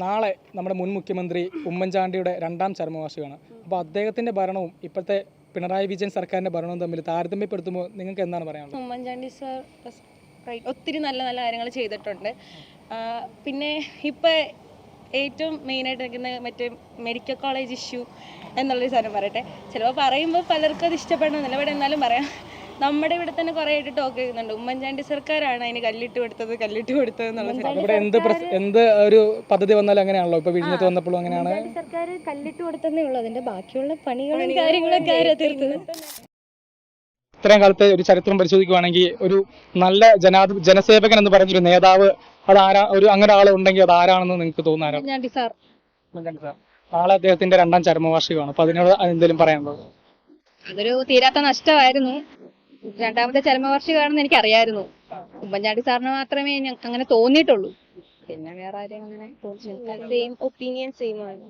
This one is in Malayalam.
നാളെ നമ്മുടെ മുൻ മുഖ്യമന്ത്രി ഉമ്മൻചാണ്ടിയുടെ രണ്ടാം ചരമവാർഷികമാണ്. അപ്പോൾ അദ്ദേഹത്തിൻ്റെ ഭരണവും ഇപ്പോഴത്തെ പിണറായി വിജയൻ സർക്കാരിൻ്റെ ഭരണവും തമ്മിൽ താരതമ്യപ്പെടുത്തുമ്പോൾ നിങ്ങൾക്ക് എന്താണ് പറയാനുള്ളത്? ഉമ്മൻചാണ്ടി സാർ ഒത്തിരി നല്ല നല്ല കാര്യങ്ങൾ ചെയ്തിട്ടുണ്ട്. പിന്നെ ഇപ്പം ഏറ്റവും മെയിനായിട്ട് നിൽക്കുന്ന മറ്റേ മെഡിക്കൽ കോളേജ് ഇഷ്യൂ എന്നുള്ളൊരു സാധനം പറയട്ടെ. ചിലപ്പോൾ പറയുമ്പോൾ പലർക്കും അത് ഇഷ്ടപ്പെടണമെന്നില്ല, ഇവിടെ എന്നാലും പറയാം. നമ്മുടെ ഇവിടെ തന്നെ കുറേ ആയിട്ട് ടോക്ക് ചെയ്യുന്നുണ്ട് ഉമ്മൻചാണ്ടി സർക്കാരാണ് അതിന് കല്ലിട്ട് കൊടുത്തത് എന്നുള്ള. എന്ത് ഒരു പദ്ധതി വന്നാലും അങ്ങനെയാണല്ലോ. ഇപ്പൊ വിഴിഞ്ഞത്ത് വന്നപ്പോഴും അങ്ങനെയാണ്. സർക്കാർ കല്ലിട്ട് കൊടുത്തതേ ഉള്ളൂ, അതിന്റെ ബാക്കിയുള്ള പണികളും കാര്യങ്ങളൊക്കെ ആരാ തീർത്തത്? ഇത്രയും കാലത്തെ ഒരു ചരിത്രം പരിശോധിക്കുകയാണെങ്കിൽ ഒരു നല്ല ജനസേവകൻ എന്ന് പറഞ്ഞൊരു നേതാവ് അങ്ങനെ ആൾ ഉണ്ടെങ്കിൽ അത് ആരാണെന്ന് നിങ്ങൾക്ക് തോന്നാറോ? ഉമ്മൻചാണ്ടി സാർ. നാളെ അദ്ദേഹത്തിന്റെ രണ്ടാം ചരമവാർഷികമാണ്. അപ്പൊ അതിനോട് എന്തെങ്കിലും പറയാനുള്ളത്? അതൊരു തീരാത്ത നഷ്ടമായിരുന്നു. രണ്ടാമത്തെ ചരമവാർഷികമാണെന്ന് എനിക്ക് അറിയായിരുന്നു. ഉമ്മൻചാണ്ടി സാറിന് മാത്രമേ അങ്ങനെ തോന്നിയിട്ടുള്ളൂ. പിന്നെ വേറെ ആരെയും അങ്ങനെ ഒപ്പീനിയൻ സെയിം ആണ്.